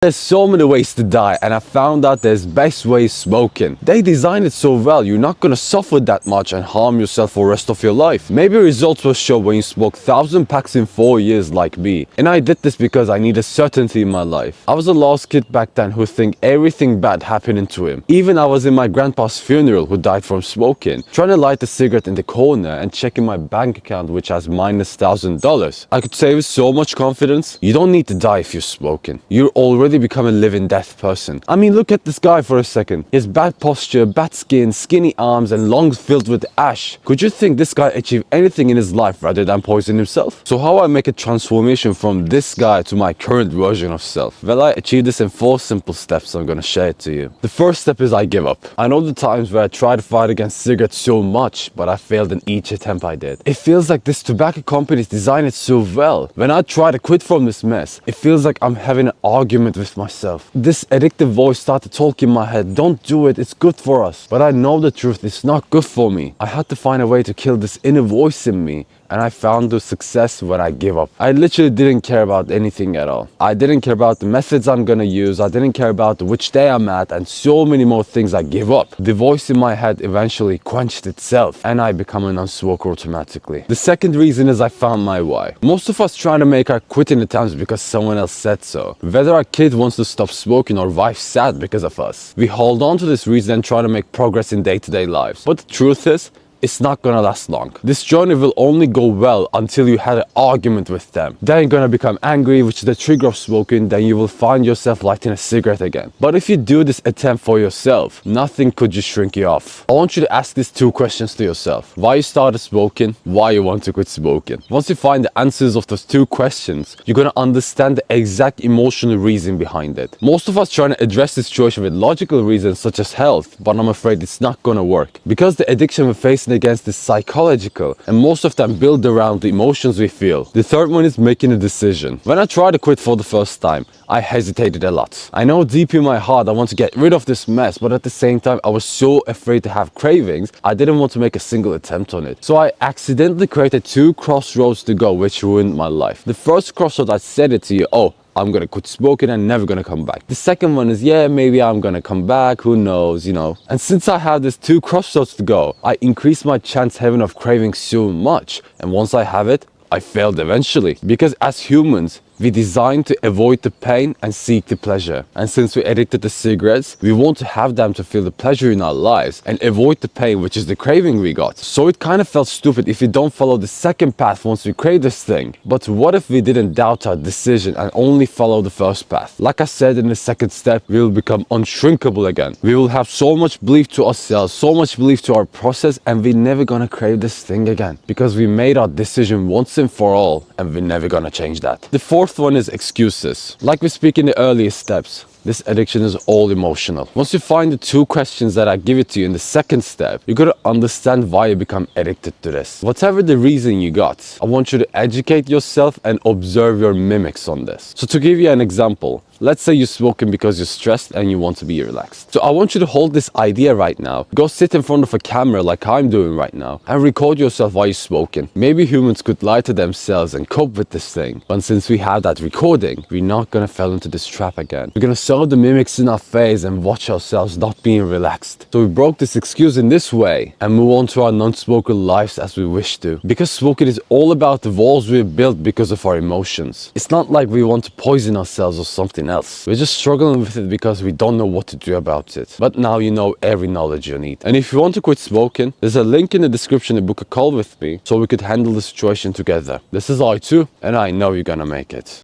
There's so many ways to die, and I found out there's best way smoking. They designed it so well, you're not gonna suffer that much and harm yourself for the rest of your life. Maybe results will show when you smoke 1,000 packs in 4 years like me. And I did this because I needed certainty in my life. I was a lost kid back then who think everything bad happening to him. Even I was in my grandpa's funeral who died from smoking, trying to light a cigarette in the corner and checking my bank account which has minus $1,000. I could say with so much confidence, you don't need to die if you're smoking. You're already become a living death person. I mean, look at this guy for a second. He has bad posture, bad skin, skinny arms and lungs filled with ash. Could you think this guy achieved anything in his life rather than poison himself? So how I make a transformation from this guy to my current version of self? Well, I achieved this in 4 simple steps. I'm gonna share it to you. The first step is I give up. I know the times where I tried to fight against cigarettes so much, but I failed in each attempt I did. It feels like this tobacco company designed it so well. When I try to quit from this mess, it feels like I'm having an argument with myself. This addictive voice started talking in my head, don't do it, it's good for us. But I know the truth, it's not good for me. I had to find a way to kill this inner voice in me. And I found the success when I give up. I literally didn't care about anything at all. I didn't care about the methods I'm gonna use. I didn't care about which day I'm at and so many more things. I give up. The voice in my head eventually quenched itself and I become a non-smoker automatically. The second reason is I found my why. Most of us try to make our quitting attempts because someone else said so. Whether our kid wants to stop smoking or wife sad because of us. We hold on to this reason and try to make progress in day-to-day lives. But the truth is, it's not gonna last long. This journey will only go well until you had an argument with them. Then you're gonna become angry, which is the trigger of smoking. Then you will find yourself lighting a cigarette again. But if you do this attempt for yourself, nothing could just shrink you off. I want you to ask these 2 questions to yourself. Why you started smoking? Why you want to quit smoking? Once you find the answers of those 2 questions, you're gonna understand the exact emotional reason behind it. Most of us trying to address this situation with logical reasons such as health, but I'm afraid it's not gonna work. Because the addiction we're facing against is psychological and most of them build around the emotions we feel. The third one is making a decision. When I tried to quit for the first time, I hesitated a lot. I know deep in my heart I want to get rid of this mess, but at the same time I was so afraid to have cravings, I didn't want to make a single attempt on it. So I accidentally created 2 crossroads to go which ruined my life. The first crossroad, I said it to you, oh, I'm gonna quit smoking and never gonna come back. The second one is, yeah, maybe I'm gonna come back, who knows, you know. And since I have these 2 crossroads to go, I increase my chance having of craving so much. And once I have it, I failed eventually. Because as humans, we designed to avoid the pain and seek the pleasure. And since we're addicted to cigarettes, we want to have them to feel the pleasure in our lives and avoid the pain, which is the craving we got. So it kind of felt stupid if we don't follow the second path once we crave this thing. But what if we didn't doubt our decision and only follow the first path? Like I said in the second step, we will become unshrinkable again. We will have so much belief to ourselves, so much belief to our process, and we're never gonna crave this thing again. Because we made our decision once and for all, and we're never gonna change that. The fourth one is excuses. Like we speak in the earliest steps, this addiction is all emotional. Once you find the 2 questions that I give it to you in the second step, you gotta understand why you become addicted to this. Whatever the reason you got, I want you to educate yourself and observe your mimics on this. So to give you an example, let's say you're smoking because you're stressed and you want to be relaxed. So I want you to hold this idea right now. Go sit in front of a camera like I'm doing right now and record yourself while you're smoking. Maybe humans could lie to themselves and cope with this thing. But since we have that recording, we're not gonna fall into this trap again. We're gonna serve the mimics in our face and watch ourselves not being relaxed. So we broke this excuse in this way and move on to our non-smoker lives as we wish to. Because smoking is all about the walls we built because of our emotions. It's not like we want to poison ourselves or something else. We're just struggling with it because we don't know what to do about it. But now you know every knowledge you need. And if you want to quit smoking, there's a link in the description to book a call with me so we could handle the situation together. This is I too, and I know you're gonna make it.